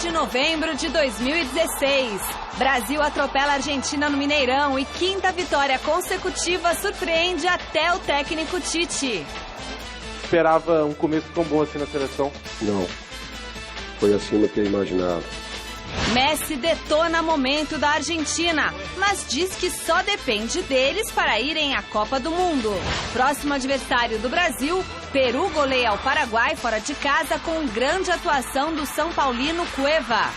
de novembro de 2016. Brasil atropela a Argentina no Mineirão e quinta vitória consecutiva surpreende até o técnico Tite. Esperava um começo tão bom assim na seleção? Não, foi acima do que eu imaginava. Messi detona momento da Argentina, mas diz que só depende deles para irem à Copa do Mundo. Próximo adversário do Brasil, Peru goleia o Paraguai fora de casa com grande atuação do São Paulino Cueva.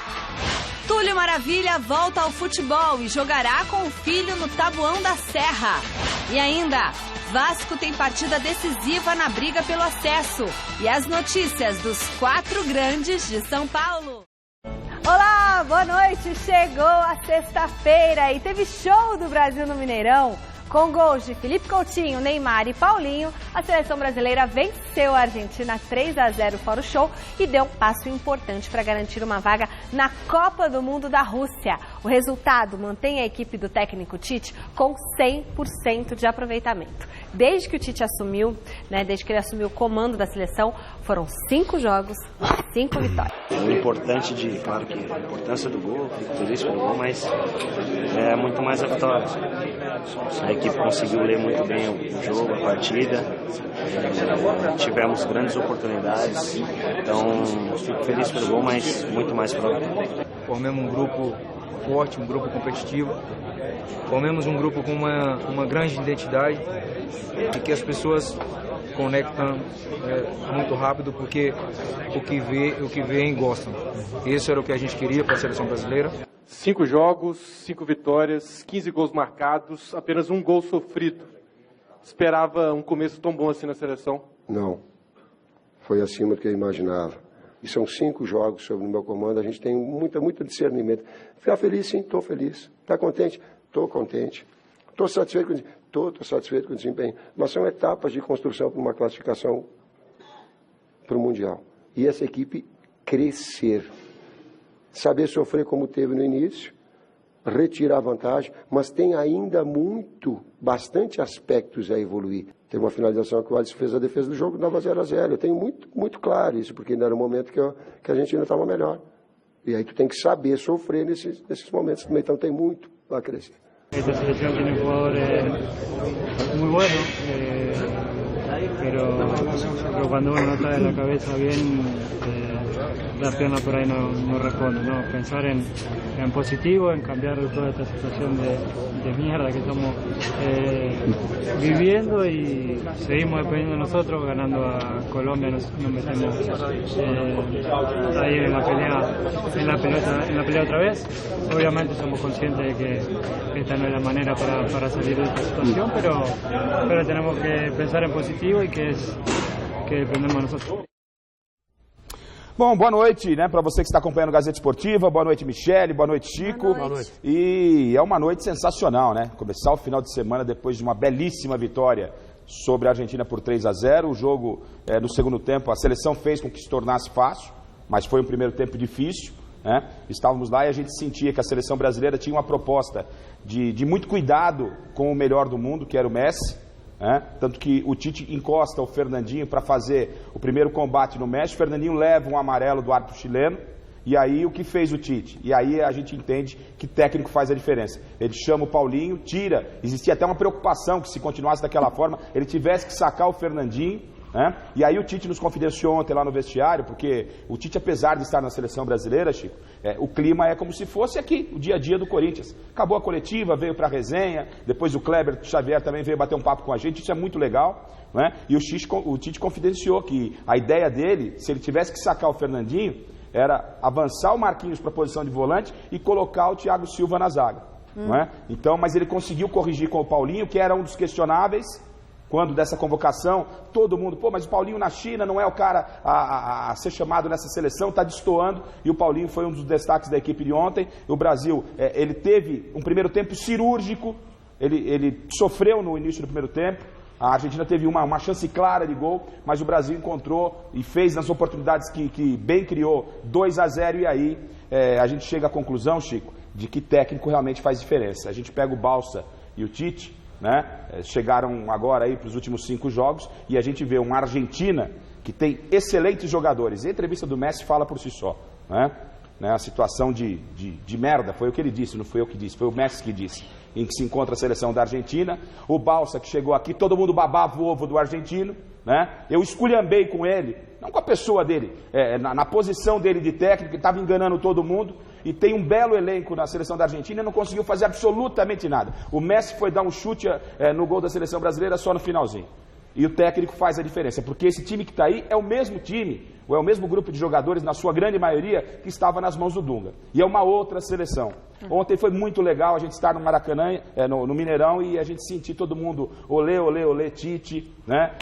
Túlio Maravilha volta ao futebol e jogará com o filho no Taboão da Serra. E ainda, Vasco tem partida decisiva na briga pelo acesso. E as notícias dos 4 grandes de São Paulo. Olá, boa noite! Chegou a sexta-feira e teve show do Brasil no Mineirão. Com gols de Felipe Coutinho, Neymar e Paulinho, a seleção brasileira venceu a Argentina 3-0 fora o show e deu um passo importante para garantir uma vaga na Copa do Mundo da Rússia. O resultado mantém a equipe do técnico Tite com 100% de aproveitamento. Desde que o Tite assumiu, desde que ele assumiu o comando da seleção, foram 5 jogos, 5 vitórias. O importante claro que a importância do gol, fico feliz pelo gol, mas é muito mais a vitória. A equipe conseguiu ler muito bem o jogo, a partida, tivemos grandes oportunidades, então fico feliz pelo gol, mas muito mais pela vitória. Formemos um grupo forte, um grupo competitivo, formemos um grupo com uma grande identidade e que as pessoas conectam muito rápido porque o que vêem gostam. Isso era o que a gente queria para a seleção brasileira. 5 jogos, 5 vitórias, 15 gols marcados, apenas um gol sofrido. Esperava um começo tão bom assim na seleção? Não, foi acima do que eu imaginava. E são 5 jogos sob o meu comando, a gente tem muito discernimento. Ficar feliz, sim, estou feliz. Está contente? Estou contente. Estou satisfeito com o desempenho. Mas são etapas de construção para uma classificação para o Mundial. E essa equipe crescer. Saber sofrer como teve no início, retirar a vantagem, mas tem ainda bastante aspectos a evoluir. Tem uma finalização que o Alisson fez a defesa do jogo, dava 0-0. Eu tenho muito claro isso, porque ainda era um momento que a gente ainda estava melhor. E aí tu tem que saber sofrer nesses momentos também, então tem muito a crescer. Esta selección tiene jugadores muy buenos, pero cuando uno no trae la cabeza bien, la pierna por ahí no responde, ¿no? Pensar en positivo, en cambiar toda esta situación de mierda que estamos viviendo y seguimos dependiendo de nosotros, ganando a Colombia nos metemos ahí en la pelea otra vez. Obviamente somos conscientes de que esta no es la manera para salir de esta situación, pero tenemos que pensar en positivo y que dependemos de nosotros. Bom, boa noite, para você que está acompanhando a Gazeta Esportiva, boa noite, Michele, boa noite, Chico. Boa noite. E é uma noite sensacional, Começar o final de semana depois de uma belíssima vitória sobre a Argentina por 3-0. O jogo, no segundo tempo, a seleção fez com que se tornasse fácil, mas foi um primeiro tempo difícil, Estávamos lá e a gente sentia que a seleção brasileira tinha uma proposta de muito cuidado com o melhor do mundo, que era o Messi. Tanto que o Tite encosta o Fernandinho para fazer o primeiro combate no Messi. O Fernandinho leva um amarelo do árbitro chileno. E aí o que fez o Tite? E aí a gente entende que técnico faz a diferença. Ele chama o Paulinho, tira. Existia até uma preocupação que se continuasse daquela forma, ele tivesse que sacar o Fernandinho. E aí o Tite nos confidenciou ontem lá no vestiário, porque o Tite, apesar de estar na seleção brasileira, Chico, o clima é como se fosse aqui, o dia a dia do Corinthians. Acabou a coletiva, veio para a resenha, depois o Kleber Xavier também veio bater um papo com a gente, isso é muito legal. E o Tite confidenciou que a ideia dele, se ele tivesse que sacar o Fernandinho, era avançar o Marquinhos para a posição de volante e colocar o Thiago Silva na zaga. Então, mas ele conseguiu corrigir com o Paulinho, que era um dos questionáveis. Quando dessa convocação, todo mundo, mas o Paulinho na China não é o cara a ser chamado nessa seleção, está destoando, e o Paulinho foi um dos destaques da equipe de ontem. O Brasil, ele teve um primeiro tempo cirúrgico, ele sofreu no início do primeiro tempo, a Argentina teve uma chance clara de gol, mas o Brasil encontrou e fez nas oportunidades que bem criou 2-0, e aí a gente chega à conclusão, Chico, de que técnico realmente faz diferença. A gente pega o Balsa e o Tite, chegaram agora aí para os últimos 5 jogos e a gente vê uma Argentina que tem excelentes jogadores. A entrevista do Messi fala por si só, né, a situação de merda, foi o que ele disse, não foi eu que disse, foi o Messi que disse, em que se encontra a seleção da Argentina, o Balsa que chegou aqui, todo mundo babava o ovo do argentino, né? Eu esculhambei com ele, não com a pessoa dele, na posição dele de técnico, que estava enganando todo mundo, e tem um belo elenco na seleção da Argentina e não conseguiu fazer absolutamente nada. O Messi foi dar um chute no gol da seleção brasileira só no finalzinho. E o técnico faz a diferença, porque esse time que está aí é o mesmo time, ou é o mesmo grupo de jogadores, na sua grande maioria, que estava nas mãos do Dunga. E é uma outra seleção. Ontem foi muito legal a gente estar no Maracanã, no Mineirão, e a gente sentir todo mundo, olê, olê, olê, Tite, né?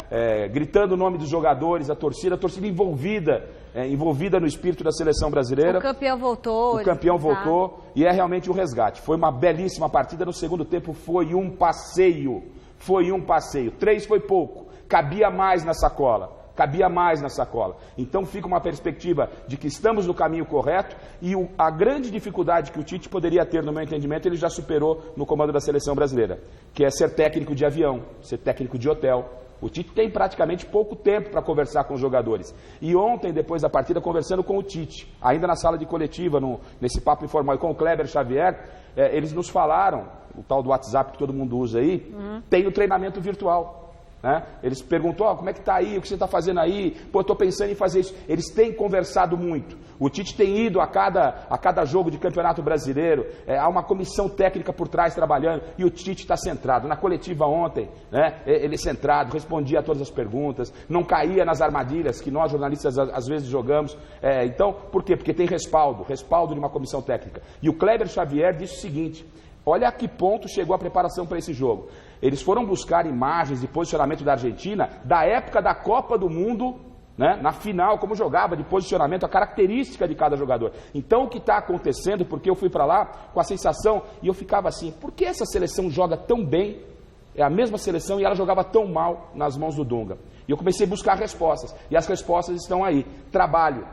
Gritando o nome dos jogadores, a torcida envolvida no espírito da seleção brasileira. O campeão voltou. O campeão voltou, e é realmente um resgate. Foi uma belíssima partida, no segundo tempo foi um passeio. 3 foi pouco, cabia mais na sacola. Então fica uma perspectiva de que estamos no caminho correto e a grande dificuldade que o Tite poderia ter, no meu entendimento, ele já superou no comando da seleção brasileira, que é ser técnico de avião, ser técnico de hotel. O Tite tem praticamente pouco tempo para conversar com os jogadores. E ontem, depois da partida, conversando com o Tite, ainda na sala de coletiva, nesse papo informal, e com o Kleber Xavier, eles nos falaram, o tal do WhatsApp que todo mundo usa aí, tem o treinamento virtual. Né? Eles perguntam, como é que está aí, o que você está fazendo aí? Pô, eu estou pensando em fazer isso. Eles têm conversado muito. O Tite tem ido a cada jogo de campeonato brasileiro, há uma comissão técnica por trás trabalhando, e o Tite está centrado. Na coletiva ontem, né, ele centrado, respondia a todas as perguntas, não caía nas armadilhas que nós jornalistas às vezes jogamos. Então, por quê? Porque tem respaldo de uma comissão técnica. E o Kleber Xavier disse o seguinte, olha a que ponto chegou a preparação para esse jogo. Eles foram buscar imagens de posicionamento da Argentina da época da Copa do Mundo, né, na final, como jogava, de posicionamento, a característica de cada jogador. Então, o que está acontecendo, porque eu fui para lá com a sensação, e eu ficava assim, por que essa seleção joga tão bem, é a mesma seleção, e ela jogava tão mal nas mãos do Dunga? E eu comecei a buscar respostas, e as respostas estão aí. Trabalho.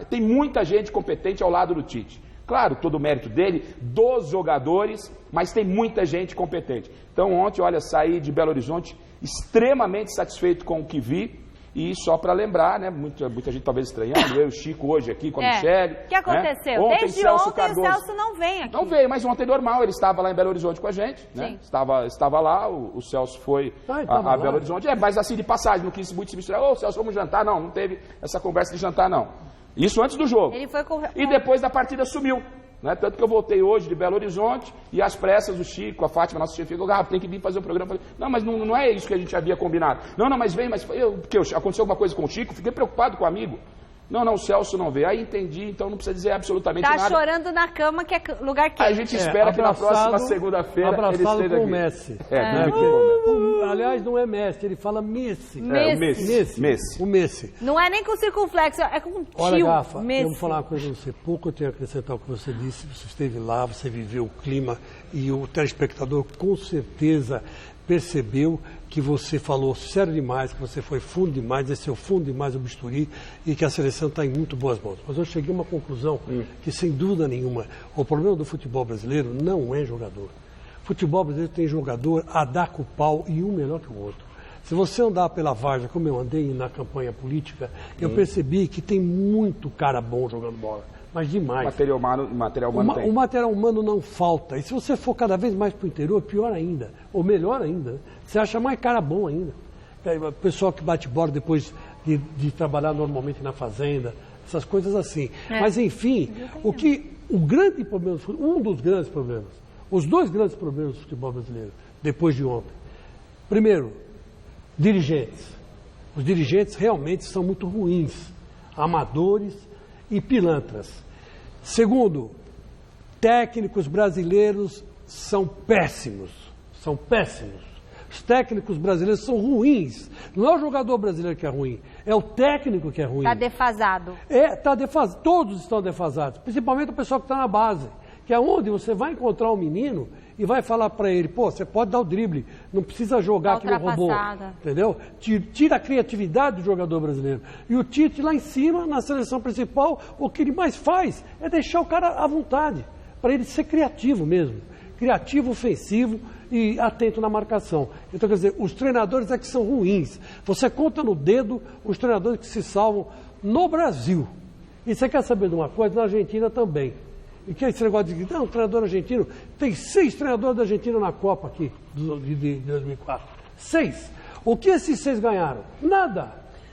Tem muita gente competente ao lado do Tite. Claro, todo o mérito dele, dos jogadores, mas tem muita gente competente. Então ontem, olha, saí de Belo Horizonte extremamente satisfeito com o que vi. E só para lembrar, né, muita gente talvez estranhando, eu e o Chico hoje aqui com a Michele. O que aconteceu? Né? Ontem, Desde Celso ontem Cardoso, o Celso não vem aqui. Não veio, mas ontem normal, ele estava lá em Belo Horizonte com a gente, né? Estava lá, o Celso foi a Belo Horizonte. Mas assim, de passagem, não quis muito se misturar. Celso, vamos jantar? Não teve essa conversa de jantar, não. Isso antes do jogo. Ele foi E depois da partida sumiu. Né? Tanto que eu voltei hoje de Belo Horizonte e às pressas o Chico, a Fátima, nossa chefe, ficou, tem que vir fazer o programa. Falei, não, mas não é isso que a gente havia combinado. Não, mas vem, porque aconteceu alguma coisa com o Chico, fiquei preocupado com o amigo. Não, o Celso não veio. Aí entendi, então não precisa dizer absolutamente nada. Tá chorando na cama, que é lugar quente. A gente espera que na próxima segunda-feira ele esteja com aqui. O Messi. Aliás, não é Messi, ele fala Messi. O Messi. Não é nem com circunflexo, é com tio. Olha, Gafa, Messi. eu vou falar uma coisa a você. Pouco eu tenho a acrescentar o que você disse. Você esteve lá, você viveu o clima e o telespectador com certeza percebeu que você falou sério demais, que você foi fundo demais, desceu fundo demais o bisturi e que a seleção está em muito boas mãos. Mas eu cheguei a uma conclusão que, sem dúvida nenhuma, o problema do futebol brasileiro não é jogador. O futebol brasileiro tem jogador a dar com o pau e um melhor que o outro. Se você andar pela várzea, como eu andei na campanha política, eu percebi que tem muito cara bom jogando bola. Mas demais. Material humano tem. O material humano não falta. E se você for cada vez mais para o interior, pior ainda. Ou melhor ainda. Você acha mais cara bom ainda. O pessoal que bate bola depois de trabalhar normalmente na fazenda. Essas coisas assim. Mas, enfim, o grande problema, um dos grandes problemas, os dois grandes problemas do futebol brasileiro, depois de ontem. Primeiro, dirigentes. Os dirigentes realmente são muito ruins. Amadores e pilantras. Segundo, técnicos brasileiros são péssimos. Os técnicos brasileiros são ruins. Não é o jogador brasileiro que é ruim, é o técnico que é ruim. Está defasado. Está defasado. Todos estão defasados, principalmente o pessoal que está na base, que é onde você vai encontrar um menino e vai falar para ele, você pode dar o drible, não precisa jogar aqui no robô, entendeu? Tira a criatividade do jogador brasileiro. E o Tite lá em cima, na seleção principal, o que ele mais faz é deixar o cara à vontade, para ele ser criativo mesmo, criativo, ofensivo e atento na marcação. Então, quer dizer, os treinadores é que são ruins. Você conta no dedo os treinadores que se salvam no Brasil. E você quer saber de uma coisa? Na Argentina também. E que esse negócio de não, treinador argentino, tem 6 treinadores da Argentina na Copa aqui, de 2004. 6. O que esses 6 ganharam? Nada.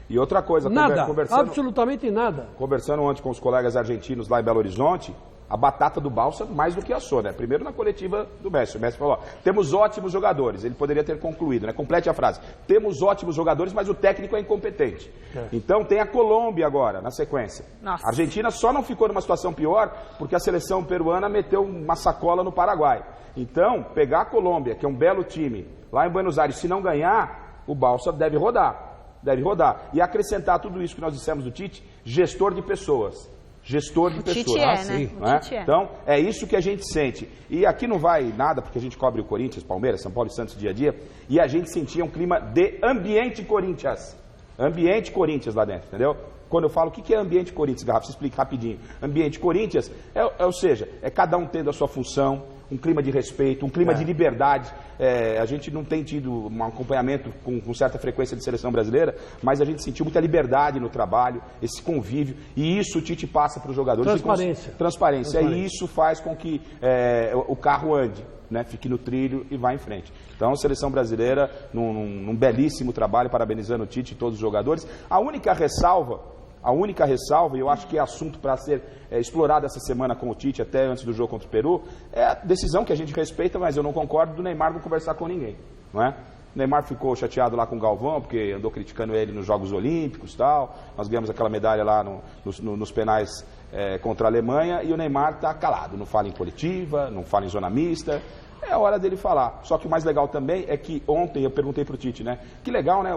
E outra coisa, nada, absolutamente nada. Conversando ontem com os colegas argentinos lá em Belo Horizonte, a batata do Balsa mais do que assou, né? Primeiro na coletiva do Messi. O Messi falou, ó, temos ótimos jogadores. Ele poderia ter concluído, né? Complete a frase. Temos ótimos jogadores, mas o técnico é incompetente. Então tem a Colômbia agora, na sequência. Nossa. A Argentina só não ficou numa situação pior porque a seleção peruana meteu uma sacola no Paraguai. Então, pegar a Colômbia, que é um belo time, lá em Buenos Aires, se não ganhar, o Balsa deve rodar. Deve rodar. E acrescentar tudo isso que nós dissemos do Tite, gestor de pessoas. Gestor de pessoas. Tite é, né? Não é? Então, é isso que a gente sente. E aqui não vai nada, porque a gente cobre o Corinthians, Palmeiras, São Paulo e Santos dia a dia, e a gente sentia um clima de ambiente Corinthians. Ambiente Corinthians lá dentro, entendeu? Quando eu falo, o que é ambiente Corinthians, Garrafa? Você explica rapidinho. Ambiente Corinthians, ou seja, é cada um tendo a sua função, um clima de respeito, um clima de liberdade. A gente não tem tido um acompanhamento com certa frequência de seleção brasileira, mas a gente sentiu muita liberdade no trabalho, esse convívio, e isso o Tite passa para os jogadores. Transparência. E isso faz com que o carro ande, né, fique no trilho e vá em frente. Então, a seleção brasileira, num belíssimo trabalho, parabenizando o Tite e todos os jogadores. A única ressalva, e eu acho que é assunto para ser explorado essa semana com o Tite, até antes do jogo contra o Peru, é a decisão que a gente respeita, mas eu não concordo, do Neymar não conversar com ninguém, não é? O Neymar ficou chateado lá com o Galvão, porque andou criticando ele nos Jogos Olímpicos e tal. Nós ganhamos aquela medalha lá nos penais contra a Alemanha, e o Neymar está calado, não fala em coletiva, não fala em zona mista. É hora dele falar. Só que o mais legal também é que ontem eu perguntei pro Tite, né? Que legal, né?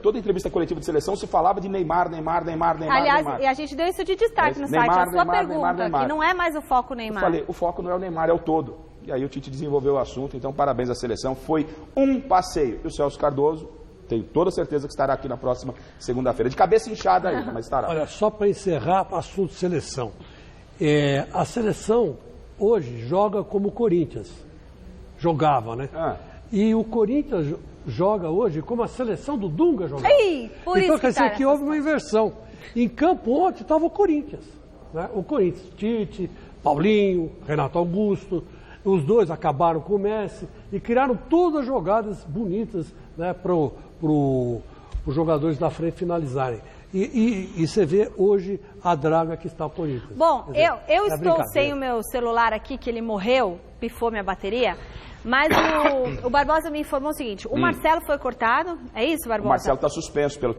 Toda entrevista coletiva de seleção se falava de Neymar. Aliás, e a gente deu isso de destaque no site. A sua pergunta, que não é mais o foco Neymar. Eu falei, o foco não é o Neymar, é o todo. E aí o Tite desenvolveu o assunto, então parabéns à seleção. Foi um passeio. E o Celso Cardoso, tenho toda certeza que estará aqui na próxima segunda-feira. De cabeça inchada ainda, mas estará. Olha, só para encerrar o assunto seleção. A seleção hoje joga como o Corinthians. Jogava, né? E o Corinthians joga hoje como a seleção do Dunga jogava. Então quer dizer que houve uma inversão. Em campo ontem estava o Corinthians. Né? O Corinthians, Tite, Paulinho, Renato Augusto, os dois acabaram com o Messi e criaram todas as jogadas bonitas, né, para os jogadores da frente finalizarem. E você vê hoje a draga que está o Corinthians. Bom, eu estou sem o meu celular aqui, que ele morreu, pifou minha bateria. Mas o Barbosa me informou o seguinte, o Marcelo foi cortado, é isso, Barbosa? O Marcelo está suspenso pelo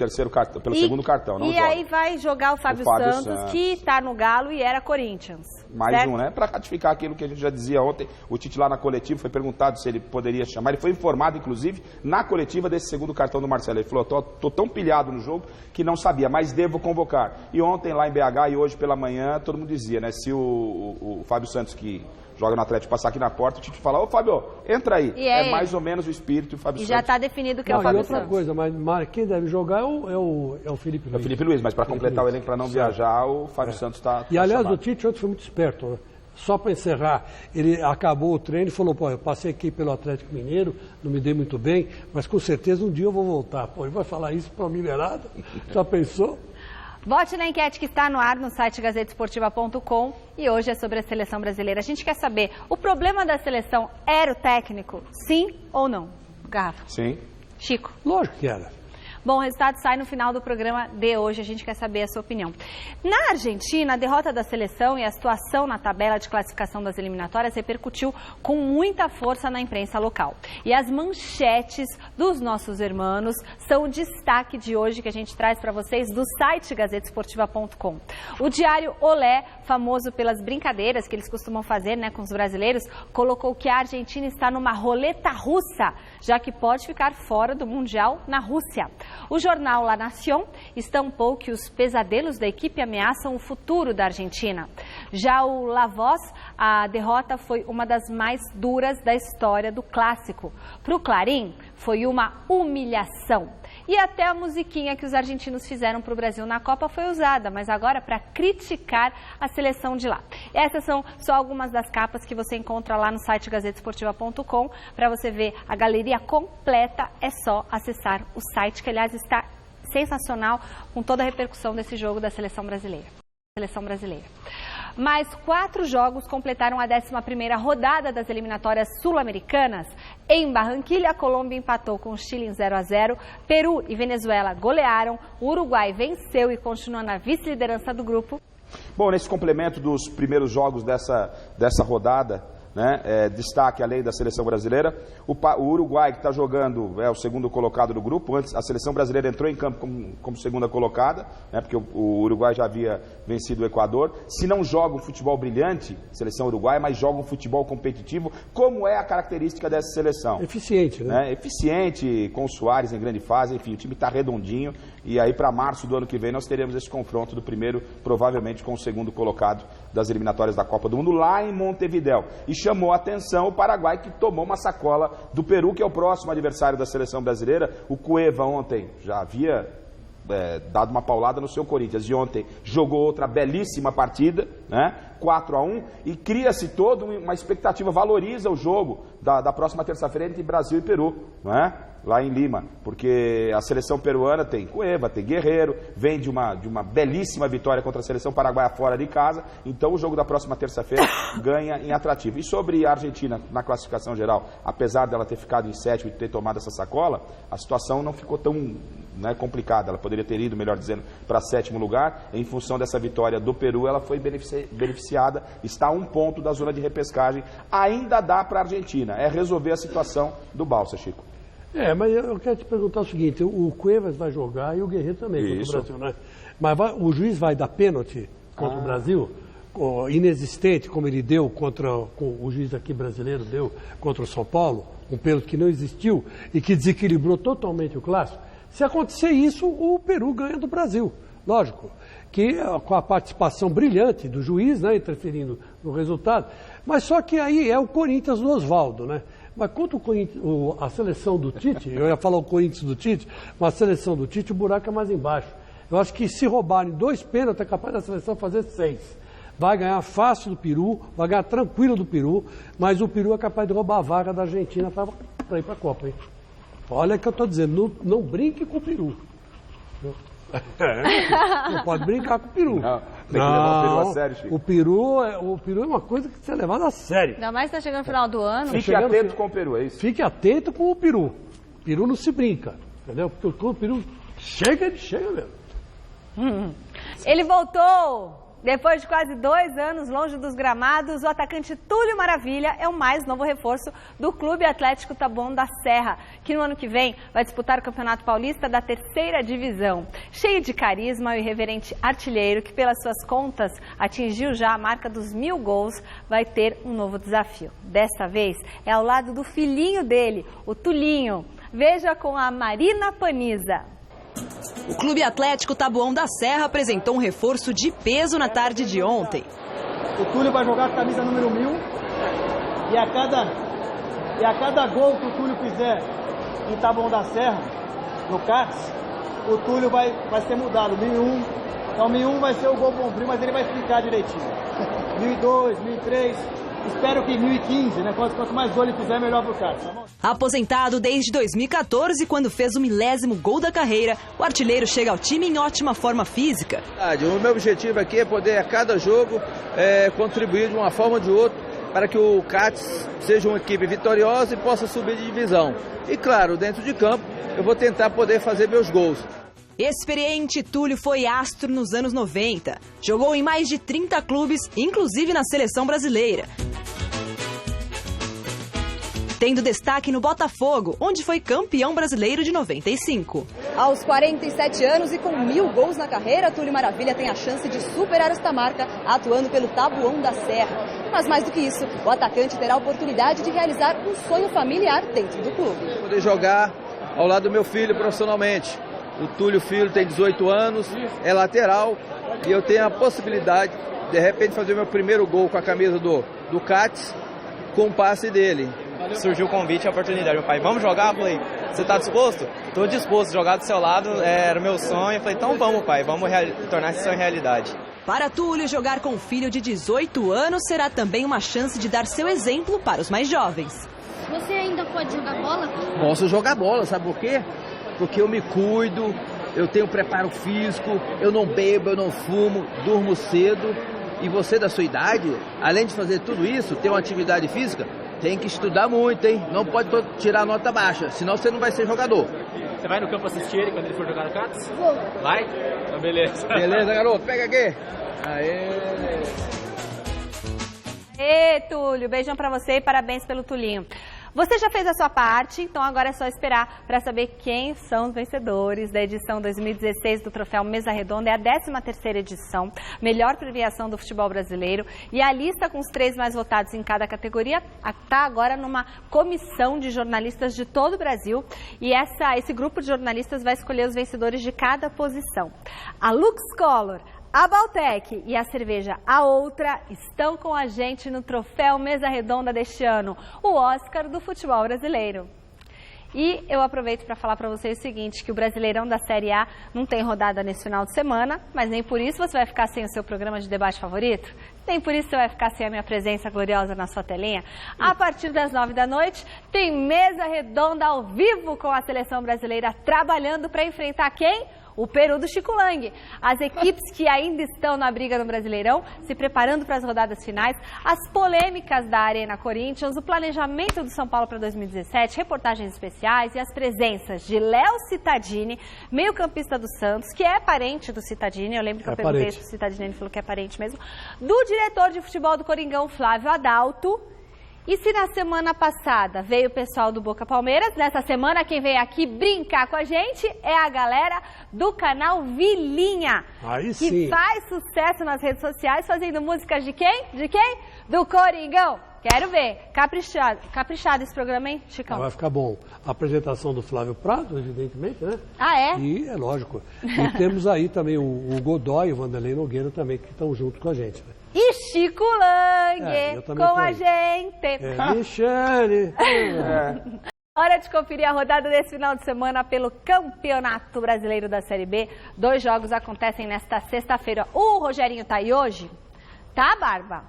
segundo cartão, não joga. Aí vai jogar o Fábio Santos, que está no Galo e era Corinthians. Mais certo? um, né? Para ratificar aquilo que a gente já dizia ontem, o Tite lá na coletiva foi perguntado se ele poderia chamar, ele foi informado, inclusive, na coletiva desse segundo cartão do Marcelo. Ele falou, tô tão pilhado no jogo que não sabia, mas devo convocar. E ontem lá em BH e hoje pela manhã, todo mundo dizia, né? Se o Fábio Santos, que joga no Atlético, passar aqui na porta, o Tite fala, ô Fábio, entra aí. É mais ou menos o espírito do Fábio Santos. E já está definido que é o Fábio Santos. E outra coisa, mas quem deve jogar é o Felipe Luiz. É o Felipe Luiz, mas para completar o elenco, para não viajar, o Fábio Santos está E aliás, o Tite ontem foi muito esperto, né? Só para encerrar, ele acabou o treino e falou, pô, eu passei aqui pelo Atlético Mineiro, não me dei muito bem, mas com certeza um dia eu vou voltar. Pô, ele vai falar isso para a Mineirada? Já pensou? Vote na enquete que está no ar no site gazetesportiva.com e hoje é sobre a seleção brasileira. A gente quer saber, o problema da seleção era o técnico? Sim ou não? Garrafa. Sim. Chico. Lógico que era. Bom, o resultado sai no final do programa de hoje, a gente quer saber a sua opinião. Na Argentina, a derrota da seleção e a situação na tabela de classificação das eliminatórias repercutiu com muita força na imprensa local. E as manchetes dos nossos irmãos são o destaque de hoje que a gente traz para vocês do site gazetesportiva.com. O diário Olé, famoso pelas brincadeiras que eles costumam fazer, né, com os brasileiros, colocou que a Argentina está numa roleta russa, já que pode ficar fora do Mundial na Rússia. O jornal La Nación estampou que os pesadelos da equipe ameaçam o futuro da Argentina. Já o La Voz, a derrota foi uma das mais duras da história do clássico. Para o Clarín, foi uma humilhação. E até a musiquinha que os argentinos fizeram para o Brasil na Copa foi usada, mas agora para criticar a seleção de lá. Essas são só algumas das capas que você encontra lá no site gazetesportiva.com. Para você ver a galeria completa, é só acessar o site, que aliás está sensacional com toda a repercussão desse jogo da seleção brasileira. seleção brasileira. Mais 4 jogos completaram a 11ª rodada das eliminatórias sul-americanas. Em Barranquilha, a Colômbia empatou com o Chile em 0-0, Peru e Venezuela golearam, o Uruguai venceu e continua na vice-liderança do grupo. Bom, nesse complemento dos primeiros jogos dessa rodada, né, destaque além da seleção brasileira, o Uruguai, que está jogando, é o segundo colocado do grupo. Antes a seleção brasileira entrou em campo como segunda colocada, né, porque o Uruguai já havia vencido o Equador. Se não joga um futebol brilhante, seleção uruguaia, mas joga um futebol competitivo, como é a característica dessa seleção. Eficiente, né? Eficiente, com o Suárez em grande fase, enfim, o time está redondinho. E aí para março do ano que vem nós teremos esse confronto do primeiro, provavelmente com o segundo colocado das eliminatórias da Copa do Mundo, lá em Montevidéu. E chamou a atenção o Paraguai, que tomou uma sacola do Peru, que é o próximo adversário da seleção brasileira. O Cueva ontem já havia dado uma paulada no seu Corinthians, e ontem jogou outra belíssima partida, né? 4-1, e cria-se toda uma expectativa, valoriza o jogo da próxima terça-feira entre Brasil e Peru, não é? Lá em Lima, porque a seleção peruana tem Cueva, tem Guerreiro, vem de uma belíssima vitória contra a seleção paraguaia fora de casa, então o jogo da próxima terça-feira ganha em atrativo. E sobre a Argentina, na classificação geral, apesar dela ter ficado em 7º e ter tomado essa sacola, a situação não ficou tão complicada, ela poderia ter ido, melhor dizendo, para 7º lugar. Em função dessa vitória do Peru, ela foi beneficiada, está a 1 ponto da zona de repescagem. Ainda dá para a Argentina, resolver a situação do Balsa, Chico. Mas eu quero te perguntar o seguinte, o Cuevas vai jogar e o Guerreiro também contra o Brasil, né? Mas o juiz vai dar pênalti contra o Brasil, inexistente, como ele deu o juiz aqui brasileiro deu contra o São Paulo, um pênalti que não existiu e que desequilibrou totalmente o clássico. Se acontecer isso, o Peru ganha do Brasil, lógico, que com a participação brilhante do juiz, né, interferindo no resultado, mas só que aí é o Corinthians do Oswaldo, né? Mas contra a seleção do Tite, eu ia falar o Corinthians do Tite, mas a seleção do Tite, o buraco é mais embaixo. Eu acho que se roubarem 2 pênaltis, é capaz da seleção fazer 6. Vai ganhar fácil do Peru, vai ganhar tranquilo do Peru, mas o Peru é capaz de roubar a vaga da Argentina para ir para a Copa, hein? Olha o que eu estou dizendo, não brinque com o Peru. Não pode brincar com o Peru. Não, tem que levar o Peru a sério, Chico. O Peru é uma coisa que precisa ser levada a sério. Ainda mais está chegando no final do ano. Fique atento com o Peru, é isso? Fique atento com o Peru. O Peru não se brinca, entendeu? Porque quando o Peru chega, ele chega mesmo. Ele voltou! Depois de quase 2 anos longe dos gramados, o atacante Túlio Maravilha é o mais novo reforço do Clube Atlético Taboão da Serra, que no ano que vem vai disputar o Campeonato Paulista da 3ª Divisão. Cheio de carisma, o irreverente artilheiro, que pelas suas contas atingiu já a marca dos 1000 gols, vai ter um novo desafio. Desta vez é ao lado do filhinho dele, o Tulinho. Veja com a Marina Paniza. O Clube Atlético Taboão da Serra apresentou um reforço de peso na tarde de ontem. O Túlio vai jogar a camisa número 1000 e a cada gol que o Túlio fizer em Taboão da Serra, no CATS, o Túlio vai ser mudado, 1001. Então 1001 vai ser o gol bombril, mas ele vai explicar direitinho. 1002, 1003... Espero que em 2015, né? Quanto mais gol ele fizer, melhor pro cara, tá bom? Aposentado desde 2014, quando fez o 1000º gol da carreira, o artilheiro chega ao time em ótima forma física. O meu objetivo aqui é poder, a cada jogo, contribuir de uma forma ou de outra para que o CATS seja uma equipe vitoriosa e possa subir de divisão. E claro, dentro de campo, eu vou tentar poder fazer meus gols. Experiente, Túlio foi astro nos anos 90. Jogou em mais de 30 clubes, inclusive na seleção brasileira. Tendo destaque no Botafogo, onde foi campeão brasileiro de 95. Aos 47 anos e com 1000 gols na carreira, Túlio Maravilha tem a chance de superar esta marca, atuando pelo Taboão da Serra. Mas mais do que isso, o atacante terá a oportunidade de realizar um sonho familiar dentro do clube. Poder jogar ao lado do meu filho profissionalmente. O Túlio Filho tem 18 anos, é lateral e eu tenho a possibilidade de repente fazer o meu primeiro gol com a camisa do CATS com o passe dele. Surgiu o convite e a oportunidade. Meu pai, vamos jogar? Eu falei, você está disposto? Estou disposto, jogar do seu lado era o meu sonho. Eu falei, então vamos, pai, vamos tornar esse sonho realidade. Para Túlio, jogar com um filho de 18 anos será também uma chance de dar seu exemplo para os mais jovens. Você ainda pode jogar bola? Posso jogar bola, sabe por quê? Porque eu me cuido, eu tenho preparo físico, eu não bebo, eu não fumo, durmo cedo. E você da sua idade, além de fazer tudo isso, ter uma atividade física, tem que estudar muito, hein? Não pode tirar nota baixa, senão você não vai ser jogador. Você vai no campo assistir ele quando ele for jogar no Cats? Vou. Vai? Então beleza. Beleza, garoto? Pega aqui. Ê, Túlio, beijão pra você e parabéns pelo Tulinho. Você já fez a sua parte, então agora é só esperar para saber quem são os vencedores da edição 2016 do Troféu Mesa Redonda. É a 13ª edição, melhor premiação do futebol brasileiro. E a lista com os 3 mais votados em cada categoria está agora numa comissão de jornalistas de todo o Brasil. E esse grupo de jornalistas vai escolher os vencedores de cada posição. A Lux Color, a Baltec e a cerveja A Outra estão com a gente no Troféu Mesa Redonda deste ano, o Oscar do futebol brasileiro. E eu aproveito para falar para vocês o seguinte, que o Brasileirão da Série A não tem rodada nesse final de semana, mas nem por isso você vai ficar sem o seu programa de debate favorito, nem por isso você vai ficar sem a minha presença gloriosa na sua telinha. A partir das 9 da noite, tem Mesa Redonda ao vivo com a seleção brasileira trabalhando para enfrentar quem? O Peru do Chico Lang. As equipes que ainda estão na briga no Brasileirão, se preparando para as rodadas finais, as polêmicas da Arena Corinthians, o planejamento do São Paulo para 2017, reportagens especiais e as presenças de Léo Cittadini, meio-campista do Santos, que é parente do Cittadini, eu lembro que eu perguntei isso pro Cittadini, ele falou que é parente mesmo, do diretor de futebol do Coringão, Flávio Adalto. E se na semana passada veio o pessoal do Boca Palmeiras, nessa semana quem veio aqui brincar com a gente é a galera do canal Vilinha. Aí sim. Que faz sucesso nas redes sociais, fazendo músicas de quem? De quem? Do Coringão. Quero ver. Caprichado esse programa, hein, Chicão? Vai ficar bom. A apresentação do Flávio Prado, evidentemente, né? Ah, é? E é lógico. E temos aí também o Godoy e o Vanderlei Nogueira também, que estão junto com a gente, né? E Chico Lang com a gente. Michele. Hora de conferir a rodada desse final de semana pelo Campeonato Brasileiro da Série B. 2 jogos acontecem nesta sexta-feira. O Rogerinho tá aí hoje? Tá, Barba?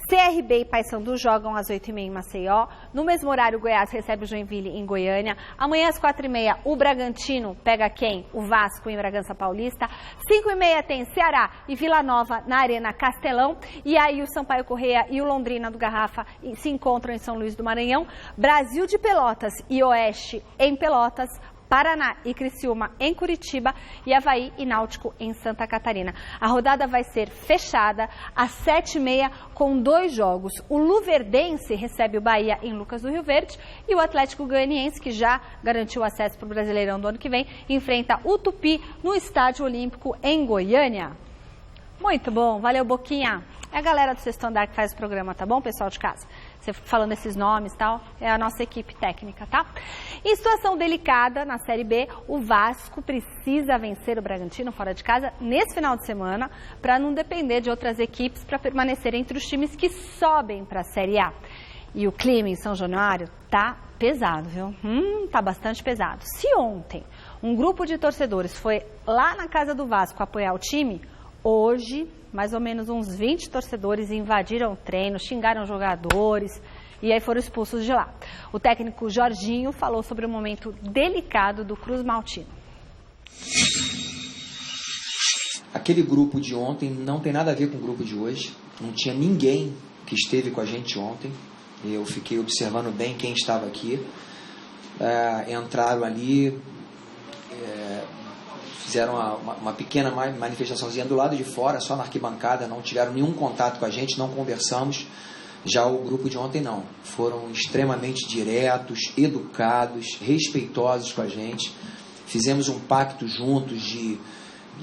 CRB e Paysandu jogam às 8h30 em Maceió. No mesmo horário, o Goiás recebe o Joinville em Goiânia. Amanhã às 4h30, o Bragantino pega quem? O Vasco em Bragança Paulista. 5h30 tem Ceará e Vila Nova na Arena Castelão. E aí o Sampaio Corrêa e o Londrina do Garrafa se encontram em São Luís do Maranhão. Brasil de Pelotas e Oeste em Pelotas. Paraná e Criciúma em Curitiba e Avaí e Náutico em Santa Catarina. A rodada vai ser fechada às 7h30 com 2 jogos. O Luverdense recebe o Bahia em Lucas do Rio Verde e o Atlético Goianiense, que já garantiu acesso para o Brasileirão do ano que vem, enfrenta o Tupi no Estádio Olímpico em Goiânia. Muito bom, valeu Boquinha. É a galera do Sexto Andar que faz o programa, tá bom, pessoal de casa? Você falando esses nomes e tal, é a nossa equipe técnica, tá? Em situação delicada na Série B, o Vasco precisa vencer o Bragantino fora de casa nesse final de semana para não depender de outras equipes para permanecer entre os times que sobem para a Série A. E o clima em São Januário tá pesado, viu? Tá bastante pesado. Se ontem um grupo de torcedores foi lá na casa do Vasco apoiar o time, hoje mais ou menos uns 20 torcedores invadiram o treino, xingaram jogadores e aí foram expulsos de lá. O técnico Jorginho falou sobre o momento delicado do Cruz Maltino. Aquele grupo de ontem não tem nada a ver com o grupo de hoje. Não tinha ninguém que esteve com a gente ontem. Eu fiquei observando bem quem estava aqui. Entraram ali... Fizeram uma pequena manifestaçãozinha do lado de fora, só na arquibancada, não tiveram nenhum contato com a gente, não conversamos. Já o grupo de ontem não. Foram extremamente diretos, educados, respeitosos com a gente. Fizemos um pacto juntos de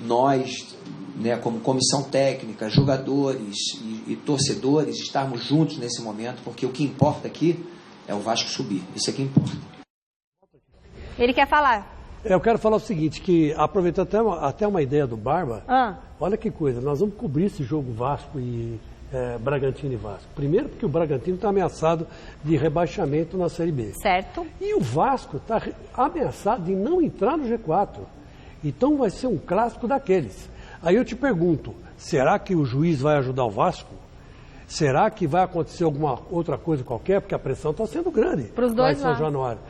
nós, né, como comissão técnica, jogadores e torcedores, estarmos juntos nesse momento, porque o que importa aqui é o Vasco subir. Isso é que importa. Ele quer falar. Eu quero falar o seguinte, que aproveitando até uma ideia do Barba, olha que coisa, nós vamos cobrir esse jogo Vasco e Bragantino e Vasco. Primeiro porque o Bragantino está ameaçado de rebaixamento na Série B. Certo. E o Vasco está ameaçado de não entrar no G4. Então vai ser um clássico daqueles. Aí eu te pergunto, será que o juiz vai ajudar o Vasco? Será que vai acontecer alguma outra coisa qualquer? Porque a pressão está sendo grande. Para os dois São Januário.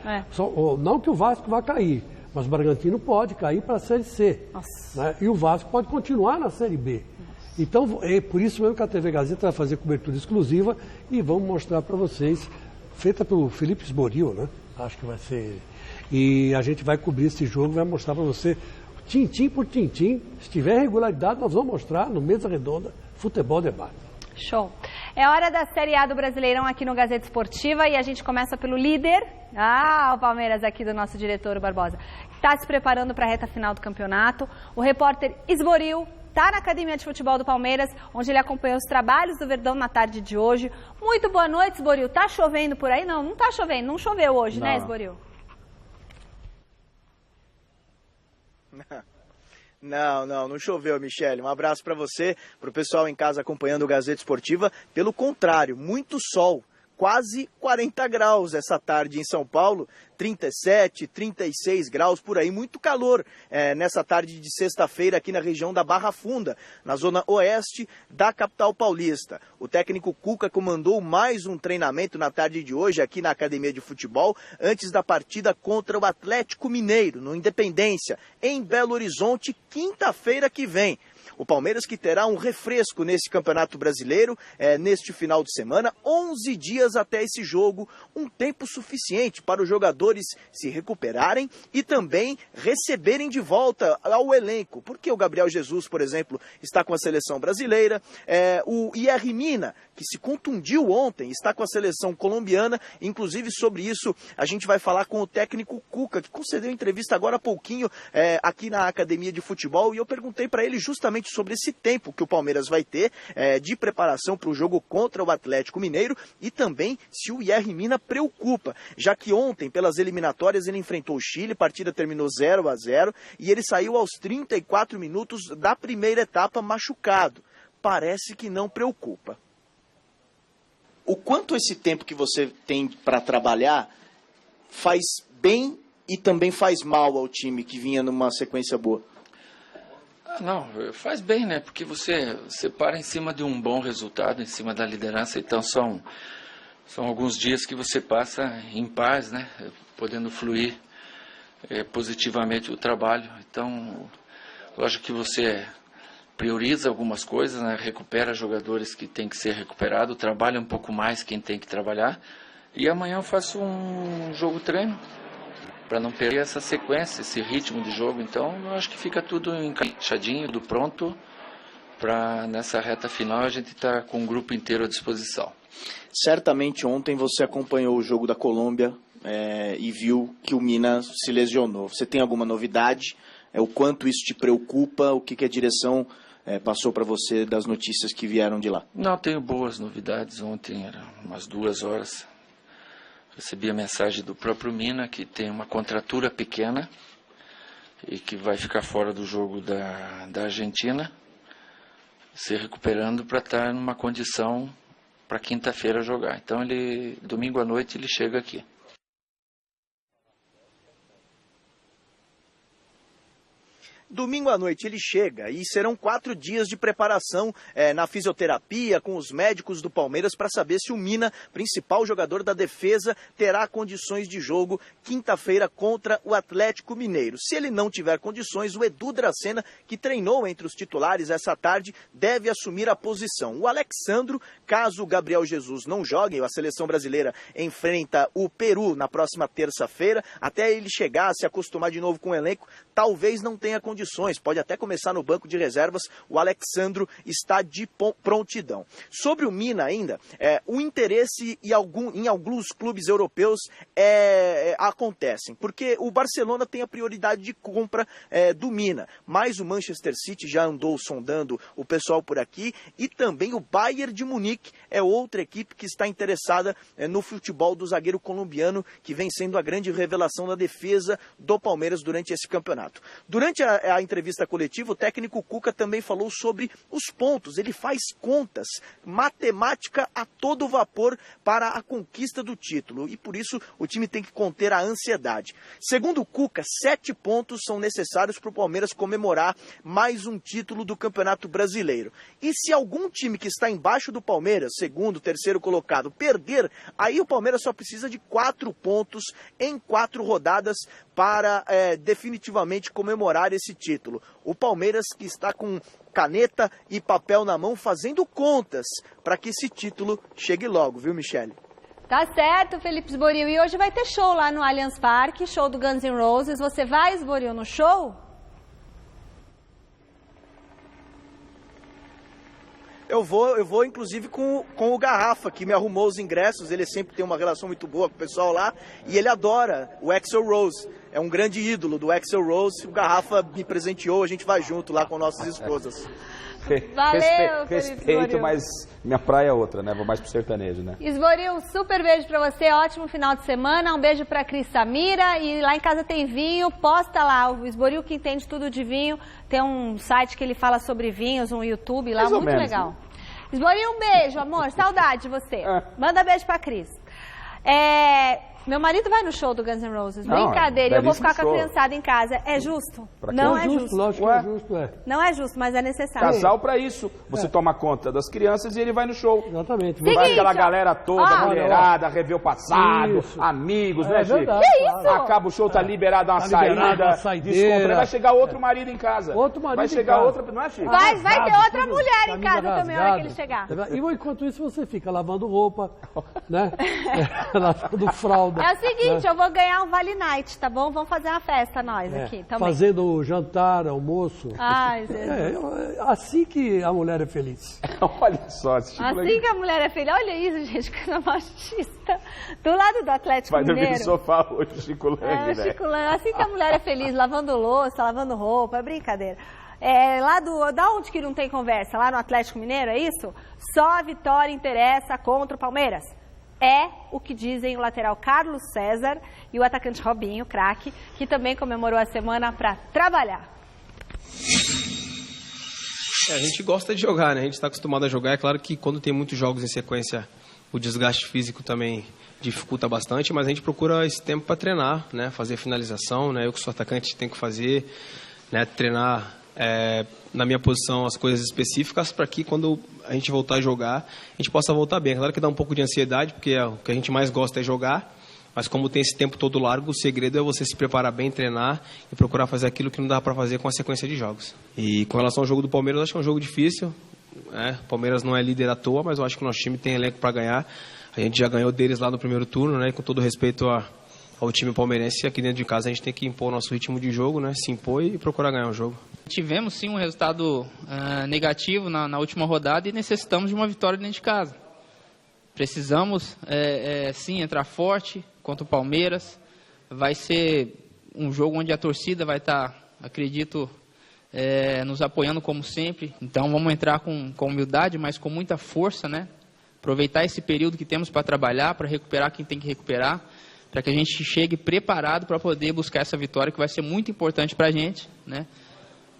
Não que o Vasco vá cair, Mas o Bragantino pode cair para a Série C. Né? E o Vasco pode continuar na Série B. Então, é por isso mesmo que a TV Gazeta vai fazer cobertura exclusiva e vamos mostrar para vocês, feita pelo Felipe Esboril, né? Acho que vai ser. E a gente vai cobrir esse jogo, vai mostrar para você, tintim por tintim. Se tiver regularidade, nós vamos mostrar no Mesa Redonda Futebol Debate. Show. É hora da Série A do Brasileirão aqui no Gazeta Esportiva e a gente começa pelo líder. O Palmeiras aqui do nosso diretor, o Barbosa. Está se preparando para a reta final do campeonato. O repórter Esboril está na Academia de Futebol do Palmeiras, onde ele acompanhou os trabalhos do Verdão na tarde de hoje. Muito boa noite, Esboril. Tá chovendo por aí? Não, não tá chovendo. Não choveu hoje, né, Esboril? Não choveu, Michele. Um abraço para você, para o pessoal em casa acompanhando o Gazeta Esportiva. Pelo contrário, muito sol. Quase 40 graus essa tarde em São Paulo, 37, 36 graus por aí, muito calor nessa tarde de sexta-feira aqui na região da Barra Funda, na zona oeste da capital paulista. O técnico Cuca comandou mais um treinamento na tarde de hoje aqui na Academia de Futebol, antes da partida contra o Atlético Mineiro, no Independência, em Belo Horizonte, quinta-feira que vem. O Palmeiras que terá um refresco nesse Campeonato Brasileiro, neste final de semana, 11 dias até esse jogo, um tempo suficiente para os jogadores se recuperarem e também receberem de volta ao elenco, porque o Gabriel Jesus, por exemplo, está com a seleção brasileira, o IR Mina, que se contundiu ontem, está com a seleção colombiana, inclusive sobre isso a gente vai falar com o técnico Cuca, que concedeu entrevista agora há pouquinho aqui na Academia de Futebol, e eu perguntei para ele justamente sobre esse tempo que o Palmeiras vai ter de preparação para o jogo contra o Atlético Mineiro e também se o IR Mina preocupa, já que ontem, pelas eliminatórias, ele enfrentou o Chile, a partida terminou 0-0 e ele saiu aos 34 minutos da primeira etapa machucado. Parece que não preocupa. O quanto esse tempo que você tem para trabalhar faz bem e também faz mal ao time que vinha numa sequência boa? Não, faz bem, né? Porque você para em cima de um bom resultado, em cima da liderança. Então são alguns dias que você passa em paz, né? Podendo fluir positivamente o trabalho. Então, lógico que você prioriza algumas coisas, né? Recupera jogadores que tem que ser recuperado, trabalha um pouco mais quem tem que trabalhar. E amanhã eu faço um jogo treino, para não perder essa sequência, esse ritmo de jogo. Então, eu acho que fica tudo encaixadinho, tudo pronto, para nessa reta final a gente estar com o grupo inteiro à disposição. Certamente ontem você acompanhou o jogo da Colômbia e viu que o Mina se lesionou. Você tem alguma novidade? O quanto isso te preocupa? O que a direção passou para você das notícias que vieram de lá? Não, tenho boas novidades. Ontem era umas 2 horas. Recebi a mensagem do próprio Mina, que tem uma contratura pequena e que vai ficar fora do jogo da Argentina, se recuperando para estar numa condição para quinta-feira jogar. Então, domingo à noite, ele chega aqui. Domingo à noite ele chega e serão 4 dias de preparação na fisioterapia com os médicos do Palmeiras para saber se o Mina, principal jogador da defesa, terá condições de jogo quinta-feira contra o Atlético Mineiro. Se ele não tiver condições, o Edu Dracena, que treinou entre os titulares essa tarde, deve assumir a posição. O Alexandro, caso o Gabriel Jesus não jogue, a seleção brasileira enfrenta o Peru na próxima terça-feira, até ele chegar, se acostumar de novo com o elenco, talvez não tenha condições, pode até começar no banco de reservas, o Alexandro está de prontidão. Sobre o Mina ainda, o interesse em alguns clubes europeus acontecem, porque o Barcelona tem a prioridade de compra do Mina, mas o Manchester City já andou sondando o pessoal por aqui, e também o Bayern de Munique é outra equipe que está interessada no futebol do zagueiro colombiano, que vem sendo a grande revelação da defesa do Palmeiras durante esse campeonato. Durante a entrevista coletiva, o técnico Cuca também falou sobre os pontos. Ele faz contas, matemática a todo vapor para a conquista do título, e por isso o time tem que conter a ansiedade. Segundo o Cuca, 7 pontos são necessários para o Palmeiras comemorar mais um título do Campeonato Brasileiro. E se algum time que está embaixo do Palmeiras, segundo, terceiro colocado, perder, aí o Palmeiras só precisa de 4 pontos em 4 rodadas para definitivamente comemorar esse título. O Palmeiras que está com caneta e papel na mão fazendo contas para que esse título chegue logo, viu, Michele? Tá certo, Felipe Esboril. E hoje vai ter show lá no Allianz Parque, show do Guns N' Roses. Você vai, Esboril, no show? Eu vou inclusive com o Garrafa, que me arrumou os ingressos. Ele sempre tem uma relação muito boa com o pessoal lá. E ele adora o Axl Rose. É um grande ídolo do Axl Rose. O Garrafa me presenteou, a gente vai junto lá com nossas esposas. Valeu, Respeito, mas minha praia é outra, né? Vou mais pro sertanejo, né? Esboril, um super beijo pra você, ótimo final de semana. Um beijo pra Cris Samira. E lá em casa tem vinho, posta lá. O Esboril que entende tudo de vinho. Tem um site que ele fala sobre vinhos, um YouTube lá, muito legal. Né? Esboril, um beijo, amor. Saudade de você. Manda beijo pra Cris. Meu marido vai no show do Guns N' Roses. Não, brincadeira, eu vou ficar com a criançada em casa. É justo? Não é justo. Lógico que é justo, é. Não é justo, mas é necessário. Casal pra isso. Você toma conta das crianças e ele vai no show. Exatamente. Vai aquela galera toda, mulherada, rever o passado, amigos, né, Chico? Que isso? Acaba o show, tá liberado uma saída, descontra. Vai chegar outro marido em casa. Outro marido vai chegar outra, não é, Chico? Vai ter outra mulher em casa também, na hora que ele chegar. E enquanto isso você fica lavando roupa, né? Lavando fralda. É o seguinte, eu vou ganhar um Vale Night, tá bom? Vamos fazer uma festa nós aqui também. Fazendo jantar, almoço. Ai, Jesus. Assim que a mulher é feliz. Olha só. Assim que a mulher é feliz. Olha isso, gente, que coisa machista. Do lado do Atlético Mineiro. Vai dormir no sofá hoje, Chico Lang, né? Chico Lang. Assim que a mulher é feliz, lavando louça, lavando roupa, é brincadeira. Da onde que não tem conversa? Lá no Atlético Mineiro, é isso? Só a vitória interessa contra o Palmeiras. É o que dizem o lateral Carlos César e o atacante Robinho, craque, que também comemorou a semana para trabalhar. A gente gosta de jogar, né? A gente está acostumado a jogar. É claro que quando tem muitos jogos em sequência, o desgaste físico também dificulta bastante, mas a gente procura esse tempo para treinar, né? Fazer finalização, né? Eu que sou atacante tenho que fazer, né? Treinar na minha posição as coisas específicas para que quando a gente voltar a jogar, a gente possa voltar bem. É claro que dá um pouco de ansiedade, porque o que a gente mais gosta é jogar, mas como tem esse tempo todo largo, o segredo é você se preparar bem, treinar e procurar fazer aquilo que não dá para fazer com a sequência de jogos. E com relação ao jogo do Palmeiras, eu acho que é um jogo difícil. O Palmeiras não é líder à toa, mas eu acho que o nosso time tem elenco para ganhar. A gente já ganhou deles lá no primeiro turno, né? E com todo respeito ao time palmeirense, aqui dentro de casa a gente tem que impor o nosso ritmo de jogo, né? Se impor e procurar ganhar o jogo. Tivemos sim um resultado negativo na última rodada e necessitamos de uma vitória dentro de casa. Precisamos sim entrar forte contra o Palmeiras. Vai ser um jogo onde a torcida vai estar, acredito, nos apoiando como sempre. Então vamos entrar com humildade, mas com muita força, né? Aproveitar esse período que temos para trabalhar, para recuperar quem tem que recuperar, para que a gente chegue preparado para poder buscar essa vitória, que vai ser muito importante para a gente, né?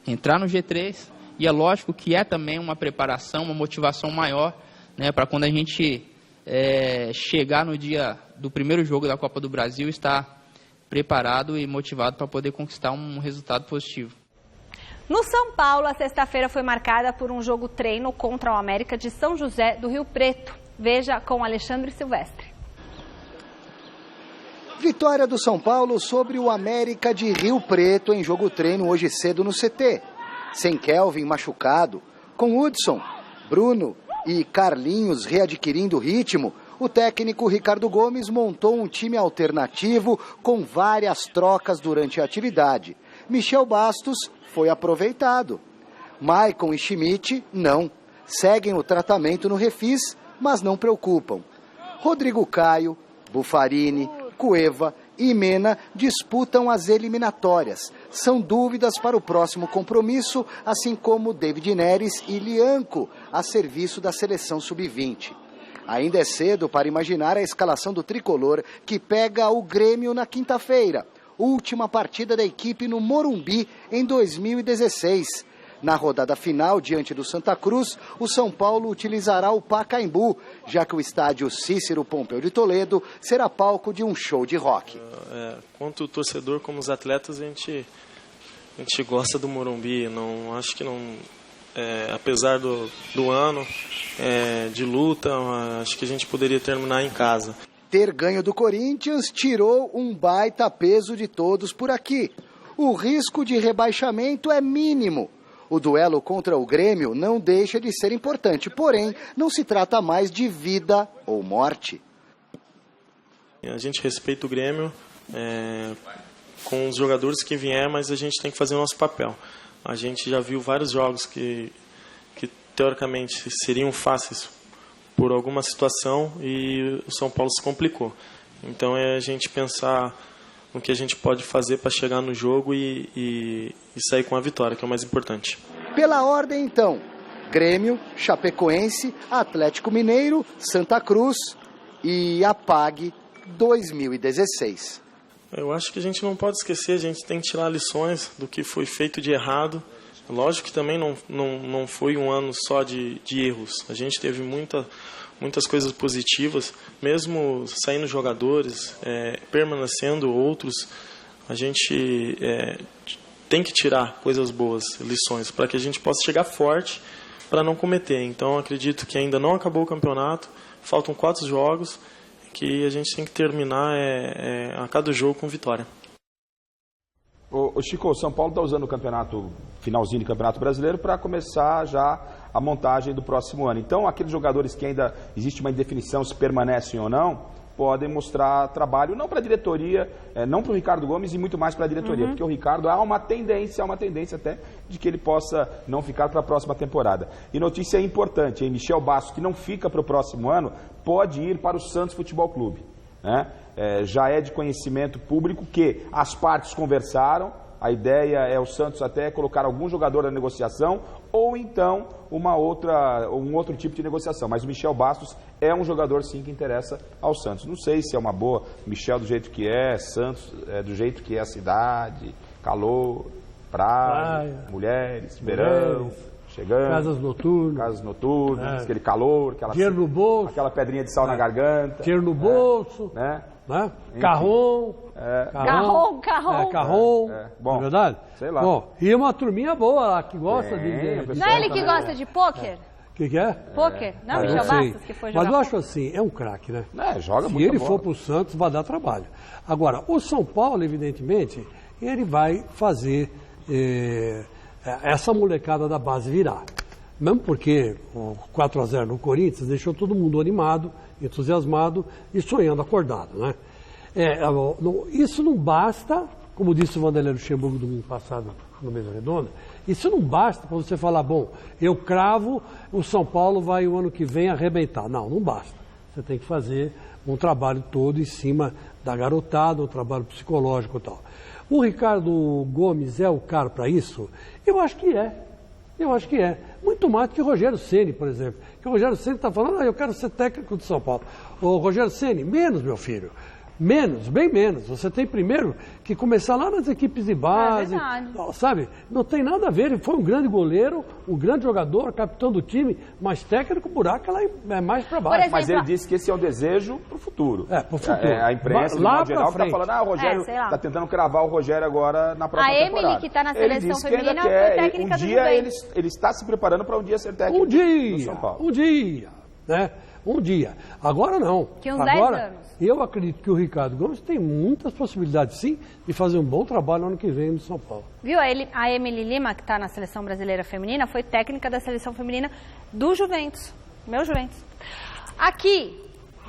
Entrar no G3, e é lógico que é também uma preparação, uma motivação maior, né? Para quando a gente chegar no dia do primeiro jogo da Copa do Brasil, estar preparado e motivado para poder conquistar um resultado positivo. No São Paulo, a sexta-feira foi marcada por um jogo treino contra o América de São José do Rio Preto. Veja com Alexandre Silvestre. Vitória do São Paulo sobre o América de Rio Preto em jogo treino hoje cedo no CT. Sem Kelvin machucado, com Hudson, Bruno e Carlinhos readquirindo ritmo, o técnico Ricardo Gomes montou um time alternativo com várias trocas durante a atividade. Michel Bastos foi aproveitado. Maicon e Schmidt não. Seguem o tratamento no Refis, mas não preocupam. Rodrigo Caio, Buffarini, Cueva e Mena disputam as eliminatórias. São dúvidas para o próximo compromisso, assim como David Neres e Lianco, a serviço da seleção sub-20. Ainda é cedo para imaginar a escalação do tricolor, que pega o Grêmio na quinta-feira. Última partida da equipe no Morumbi em 2016. Na rodada final, diante do Santa Cruz, o São Paulo utilizará o Pacaembu, já que o estádio Cícero Pompeu de Toledo será palco de um show de rock. Quanto o torcedor, como os atletas, a gente gosta do Morumbi. Acho que apesar do ano de luta, acho que a gente poderia terminar em casa. Ter ganho do Corinthians tirou um baita peso de todos por aqui. O risco de rebaixamento é mínimo. O duelo contra o Grêmio não deixa de ser importante, porém, não se trata mais de vida ou morte. A gente respeita o Grêmio com os jogadores que vier, mas a gente tem que fazer o nosso papel. A gente já viu vários jogos que teoricamente seriam fáceis por alguma situação e o São Paulo se complicou. Então é a gente pensar no que a gente pode fazer para chegar no jogo e sair com a vitória, que é o mais importante. Pela ordem, então, Grêmio, Chapecoense, Atlético Mineiro, Santa Cruz e Apag 2016. Eu acho que a gente não pode esquecer, a gente tem que tirar lições do que foi feito de errado. Lógico que também não foi um ano só de erros. A gente teve muitas coisas positivas, mesmo saindo jogadores, permanecendo outros. A gente tem que tirar coisas boas, lições, para que a gente possa chegar forte para não cometer. Então, acredito que ainda não acabou o campeonato, faltam 4 jogos, que a gente tem que terminar a cada jogo com vitória. O Chico, o São Paulo está usando o finalzinho do Campeonato Brasileiro para começar já a montagem do próximo ano. Então, aqueles jogadores que ainda existe uma indefinição se permanecem ou não, podem mostrar trabalho, não para a diretoria, não para o Ricardo Gomes e muito mais para a diretoria, porque o Ricardo há uma tendência até de que ele possa não ficar para a próxima temporada. E notícia importante, hein? Michel Bastos, que não fica para o próximo ano, pode ir para o Santos Futebol Clube, né? Já é de conhecimento público que as partes conversaram, a ideia é o Santos até colocar algum jogador na negociação ou então um outro tipo de negociação, mas o Michel Bastos é um jogador sim que interessa ao Santos. Não sei se é uma boa, Michel do jeito que é, Santos do jeito que é a cidade, calor, praia, mulheres, verão, chegando, casas noturnas, aquele calor, dinheiro no bolso, aquela pedrinha de sal na garganta, dinheiro no bolso, né? Carrão. Bom, é verdade? Sei lá. Bom, e uma turminha boa lá que gosta de... Não é ele que gosta de pôquer? O que é? Pôquer? Não, Michel Bastos que foi jogar. Mas eu acho assim, é um craque, né? Joga muito. Se ele for para o Santos, vai dar trabalho. Agora, o São Paulo, evidentemente, ele vai fazer essa molecada da base virar. Mesmo porque o 4-0 no Corinthians deixou todo mundo animado, entusiasmado e sonhando acordado, né? Isso não basta, como disse o Vanderlei Luxemburgo domingo passado no Mesa Redonda, isso não basta para você falar, bom, eu cravo, o São Paulo vai o ano que vem arrebentar. Não basta. Você tem que fazer um trabalho todo em cima da garotada, um trabalho psicológico e tal. O Ricardo Gomes é o cara para isso? Eu acho que é. Muito mais do que o Rogério Ceni, por exemplo. Que o Rogério Ceni está falando, eu quero ser técnico de São Paulo. O Rogério Ceni, menos, meu filho. Menos, bem menos. Você tem primeiro que começar lá nas equipes de base, sabe? Não tem nada a ver. Ele foi um grande goleiro, um grande jogador, capitão do time, mas técnico, o buraco é mais para baixo. Exemplo, mas ele disse que esse é o desejo para o futuro. Para o futuro. A imprensa, lá no geral, está falando, o Rogério está tentando cravar o Rogério agora na próxima temporada. A Emily, que está na seleção feminina, foi técnica do Juventus. Ele está se preparando para um dia ser técnico do São Paulo. Um dia, né? Um dia. Agora não. Que uns 10 anos. Eu acredito que o Ricardo Gomes tem muitas possibilidades, sim, de fazer um bom trabalho no ano que vem no São Paulo. Viu? A Emily Lima, que está na seleção brasileira feminina, foi técnica da seleção feminina do Juventus. Meu Juventus. Aqui,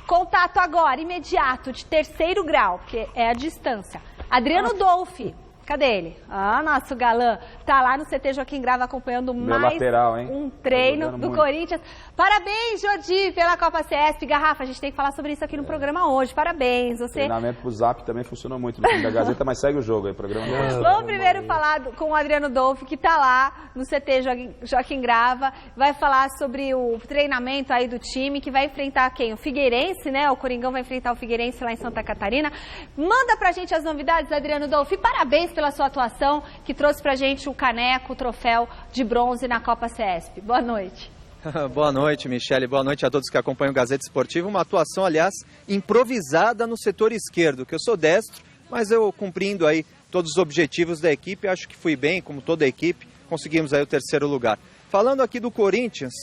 contato agora, imediato, de 3º grau, porque é a distância. Adriano Dolfi. Cadê ele? Nosso galã. Tá lá no CT Joaquim Grava acompanhando mais um treino do Corinthians. Parabéns, Jodi, pela Copa CESP. Garrafa, a gente tem que falar sobre isso aqui no programa hoje. Parabéns. Você... O treinamento pro Zap também funcionou muito no fim da Gazeta, mas segue o jogo aí. Programa Vamos primeiro falar com o Adriano Dolfi, que tá lá no CT Joaquim Grava. Vai falar sobre o treinamento aí do time, que vai enfrentar quem? O Figueirense, né? O Coringão vai enfrentar o Figueirense lá em Santa Catarina. Manda pra gente as novidades, Adriano Dolfi. Parabéns pela sua atuação, que trouxe pra gente o caneco, o troféu de bronze na Copa CESP. Boa noite. Boa noite, Michele. Boa noite a todos que acompanham o Gazeta Esportiva. Uma atuação, aliás, improvisada no setor esquerdo, que eu sou destro, mas eu cumprindo aí todos os objetivos da equipe, acho que fui bem, como toda a equipe, conseguimos aí o 3º lugar. Falando aqui do Corinthians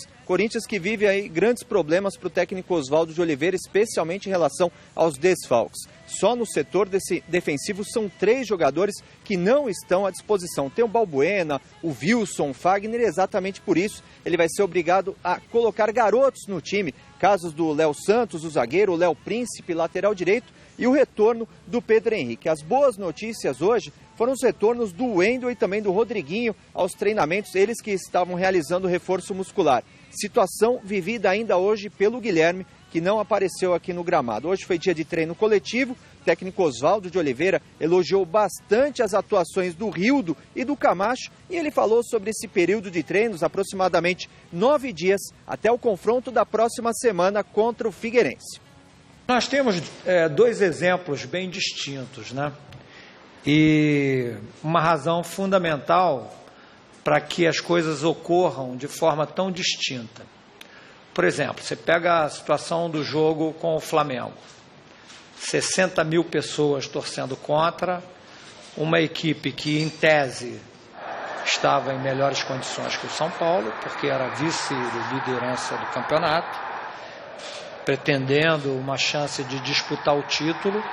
que vive aí grandes problemas para o técnico Oswaldo de Oliveira, especialmente em relação aos desfalques. Só no setor defensivo são 3 jogadores que não estão à disposição. Tem o Balbuena, o Wilson, o Fagner, e exatamente por isso ele vai ser obrigado a colocar garotos no time. Casos do Léo Santos, o zagueiro, o Léo Príncipe, lateral direito, e o retorno do Pedro Henrique. As boas notícias hoje foram os retornos do Wendel e também do Rodriguinho aos treinamentos, eles que estavam realizando reforço muscular. Situação vivida ainda hoje pelo Guilherme, que não apareceu aqui no gramado. Hoje foi dia de treino coletivo, o técnico Oswaldo de Oliveira elogiou bastante as atuações do Rildo e do Camacho, e ele falou sobre esse período de treinos, aproximadamente 9 dias, até o confronto da próxima semana contra o Figueirense. Nós temos 2 exemplos bem distintos, né? E uma razão fundamental para que as coisas ocorram de forma tão distinta. Por exemplo, você pega a situação do jogo com o Flamengo. 60 mil pessoas torcendo contra, uma equipe que, em tese, estava em melhores condições que o São Paulo, porque era vice-liderança do campeonato, pretendendo uma chance de disputar o título.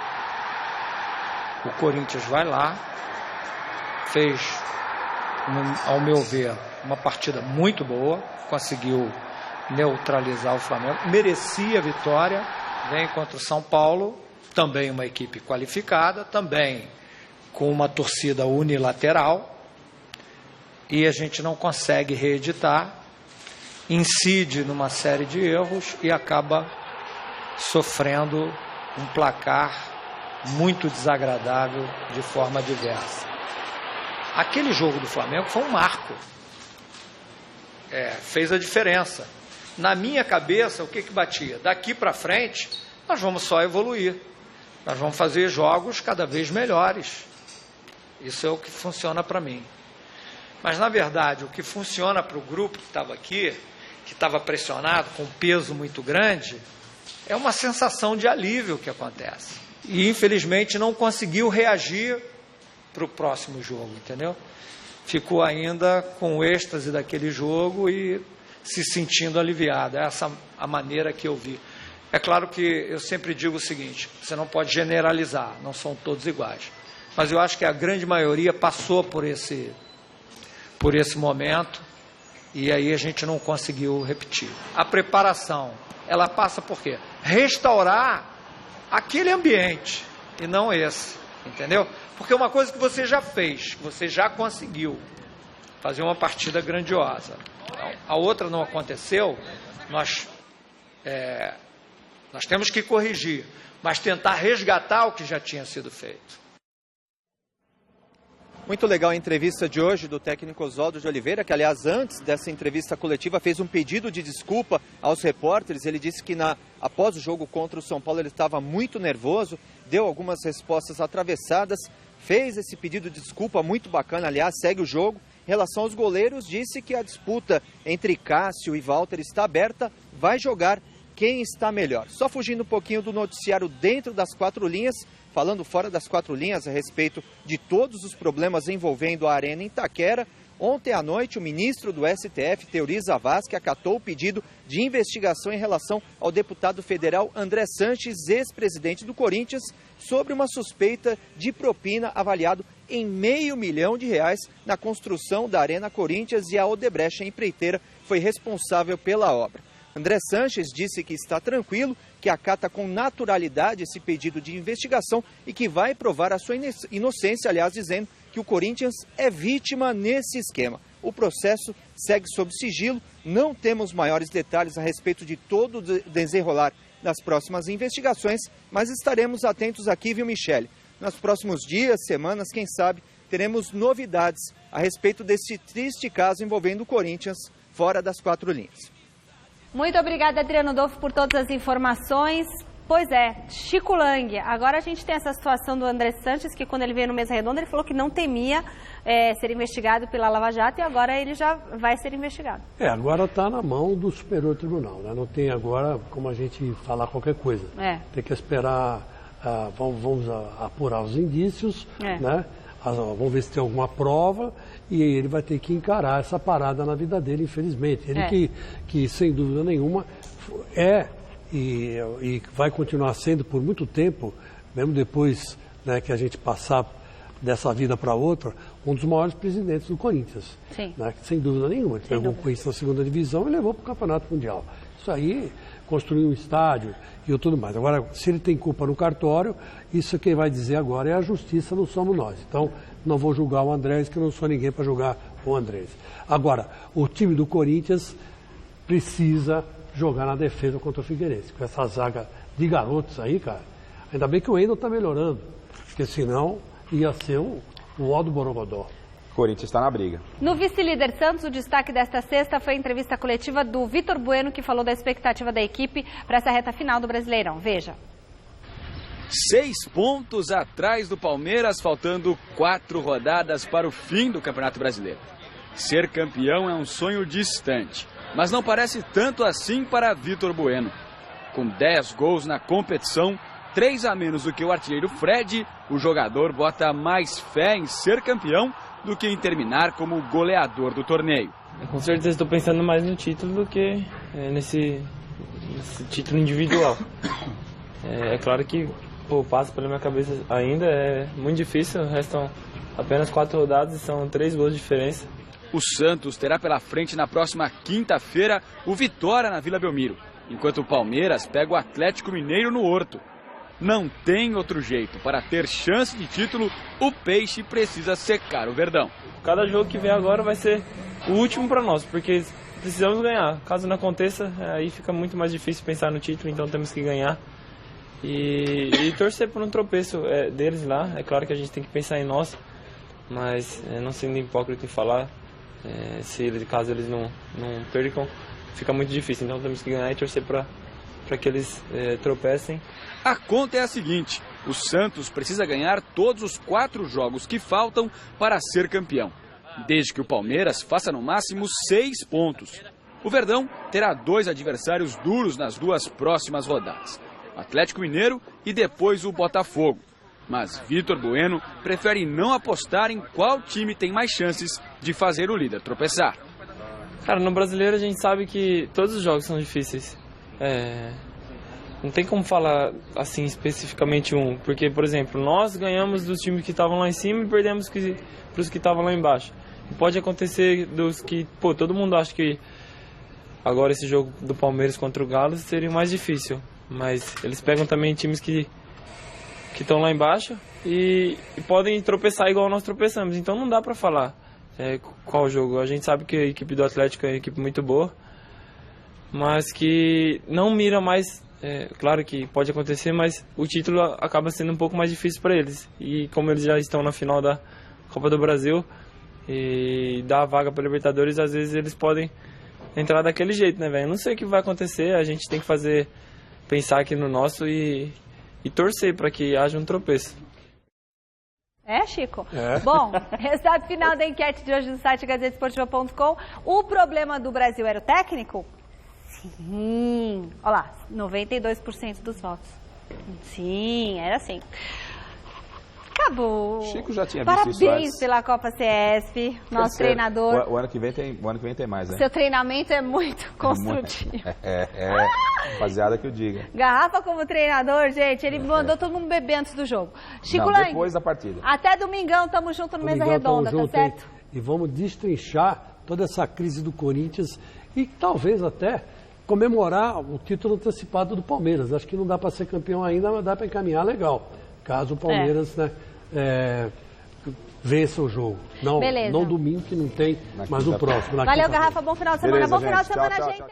O Corinthians vai lá, fez, ao meu ver, uma partida muito boa, conseguiu neutralizar o Flamengo, merecia a vitória, vem contra o São Paulo, também uma equipe qualificada, também com uma torcida unilateral, e a gente não consegue reeditar, incide numa série de erros e acaba sofrendo um placar muito desagradável de forma diversa. Aquele jogo do Flamengo foi um marco. Fez a diferença. Na minha cabeça, o que batia? Daqui para frente, nós vamos só evoluir. Nós vamos fazer jogos cada vez melhores. Isso é o que funciona para mim. Mas, na verdade, o que funciona para o grupo que estava aqui, que estava pressionado, com um peso muito grande, é uma sensação de alívio que acontece. E, infelizmente, não conseguiu reagir para o próximo jogo, entendeu? Ficou ainda com o êxtase daquele jogo e se sentindo aliviado. Essa é a maneira que eu vi. É claro que eu sempre digo o seguinte, você não pode generalizar, não são todos iguais. Mas eu acho que a grande maioria passou por esse momento e aí a gente não conseguiu repetir. A preparação, ela passa por quê? Restaurar aquele ambiente e não esse, entendeu? Porque uma coisa que você já fez, que você já conseguiu fazer uma partida grandiosa, a outra não aconteceu, nós temos que corrigir, mas tentar resgatar o que já tinha sido feito. Muito legal a entrevista de hoje do técnico Oswaldo de Oliveira, que, aliás, antes dessa entrevista coletiva, fez um pedido de desculpa aos repórteres. Ele disse que após o jogo contra o São Paulo ele estava muito nervoso, deu algumas respostas atravessadas, fez esse pedido de desculpa muito bacana, aliás, segue o jogo. Em relação aos goleiros, disse que a disputa entre Cássio e Walter está aberta, vai jogar quem está melhor. Só fugindo um pouquinho do noticiário dentro das 4 linhas, falando fora das 4 linhas a respeito de todos os problemas envolvendo a Arena em Itaquera. Ontem à noite, o ministro do STF, Teori Zavascki, acatou o pedido de investigação em relação ao deputado federal André Sanches, ex-presidente do Corinthians, sobre uma suspeita de propina avaliado em R$500 milhão na construção da Arena Corinthians, e a Odebrecht, a empreiteira, foi responsável pela obra. André Sanches disse que está tranquilo, que acata com naturalidade esse pedido de investigação e que vai provar a sua inocência, aliás, dizendo que o Corinthians é vítima nesse esquema. O processo segue sob sigilo, não temos maiores detalhes a respeito de todo o desenrolar das próximas investigações, mas estaremos atentos aqui, viu, Michele? Nos próximos dias, semanas, quem sabe, teremos novidades a respeito desse triste caso envolvendo o Corinthians fora das 4 linhas. Muito obrigada, Adriano Dolfo, por todas as informações. Pois é, Chico Lang. Agora a gente tem essa situação do André Sanches, que quando ele veio no Mesa Redonda, ele falou que não temia ser investigado pela Lava Jato, e agora ele já vai ser investigado. Agora está na mão do Superior Tribunal, né? Não tem agora como a gente falar qualquer coisa. Tem que esperar, vamos apurar os indícios, né? Vamos ver se tem alguma prova e ele vai ter que encarar essa parada na vida dele, infelizmente. Ele que sem dúvida nenhuma, e vai continuar sendo por muito tempo, mesmo depois, né, que a gente passar dessa vida para outra, um dos maiores presidentes do Corinthians. Sim. Né, sem dúvida nenhuma. Ele pegou o Corinthians na segunda divisão e levou para o Campeonato Mundial. Isso aí, construir um estádio e tudo mais. Agora, se ele tem culpa no cartório, isso quem vai dizer agora é a justiça, não somos nós. Então, não vou julgar o Andrés, que eu não sou ninguém para julgar o Andrés. Agora, o time do Corinthians precisa jogar na defesa contra o Figueirense. Com essa zaga de garotos aí, cara, ainda bem que o Wendel está melhorando, porque senão ia ser o ó do Borogodó. Corinthians está na briga. No vice-líder Santos, o destaque desta sexta foi a entrevista coletiva do Vitor Bueno, que falou da expectativa da equipe para essa reta final do Brasileirão. Veja. 6 pontos atrás do Palmeiras, faltando 4 rodadas para o fim do Campeonato Brasileiro. Ser campeão é um sonho distante, mas não parece tanto assim para Vitor Bueno. Com 10 gols na competição, 3 a menos do que o artilheiro Fred, o jogador bota mais fé em ser campeão do que em terminar como goleador do torneio. Com certeza estou pensando mais no título do que nesse título individual. É claro que passa pela minha cabeça ainda, é muito difícil, restam apenas 4 rodadas e são 3 gols de diferença. O Santos terá pela frente na próxima quinta-feira o Vitória na Vila Belmiro, enquanto o Palmeiras pega o Atlético Mineiro no Horto. Não tem outro jeito. Para ter chance de título, o Peixe precisa secar o Verdão. Cada jogo que vem agora vai ser o último para nós, porque precisamos ganhar. Caso não aconteça, aí fica muito mais difícil pensar no título, então temos que ganhar. E torcer por um tropeço deles lá. É claro que a gente tem que pensar em nós, mas não sendo hipócrita em falar, caso eles não percam, fica muito difícil. Então temos que ganhar e torcer para que eles tropecem. A conta é a seguinte: o Santos precisa ganhar todos os 4 jogos que faltam para ser campeão, desde que o Palmeiras faça no máximo 6 pontos. O Verdão terá 2 adversários duros nas 2 próximas rodadas, o Atlético Mineiro e depois o Botafogo. Mas Vitor Bueno prefere não apostar em qual time tem mais chances de fazer o líder tropeçar. Cara, no Brasileiro a gente sabe que todos os jogos são difíceis. Não tem como falar assim especificamente um, porque, por exemplo, nós ganhamos dos times que estavam lá em cima e perdemos para os que estavam lá embaixo. E pode acontecer dos que, todo mundo acha que agora esse jogo do Palmeiras contra o Galo seria mais difícil, mas eles pegam também times que estão lá embaixo e podem tropeçar igual nós tropeçamos, então não dá para falar qual jogo. A gente sabe que a equipe do Atlético é uma equipe muito boa, mas que não mira mais. Claro que pode acontecer, mas o título acaba sendo um pouco mais difícil para eles. E como eles já estão na final da Copa do Brasil e dá a vaga para a Libertadores, às vezes eles podem entrar daquele jeito, né, velho? Não sei o que vai acontecer, a gente tem que pensar aqui no nosso e torcer para que haja um tropeço. Chico? Bom, resultado final da enquete de hoje no site gazetesportiva.com. O problema do Brasil era o técnico? Sim. Olha lá, 92% dos votos. Sim, era assim. Acabou. Chico já tinha visto isso antes. Parabéns pela Copa CESP, nosso treinador. O ano que vem tem mais, né? Seu treinamento é muito construtivo. Rapaziada que eu diga. Garrafa como treinador, gente, ele mandou todo mundo beber antes do jogo. Chico Lang, depois da partida. Até domingão, tamo junto no Mesa Redonda, tá certo? E vamos destrinchar toda essa crise do Corinthians e talvez até comemorar o título antecipado do Palmeiras. Acho que não dá para ser campeão ainda, mas dá para encaminhar legal. Caso o Palmeiras vença o jogo. Não domingo, que não tem, mas o próximo. Valeu, Garrafa. Bom final de semana. Beleza, bom final de semana, gente.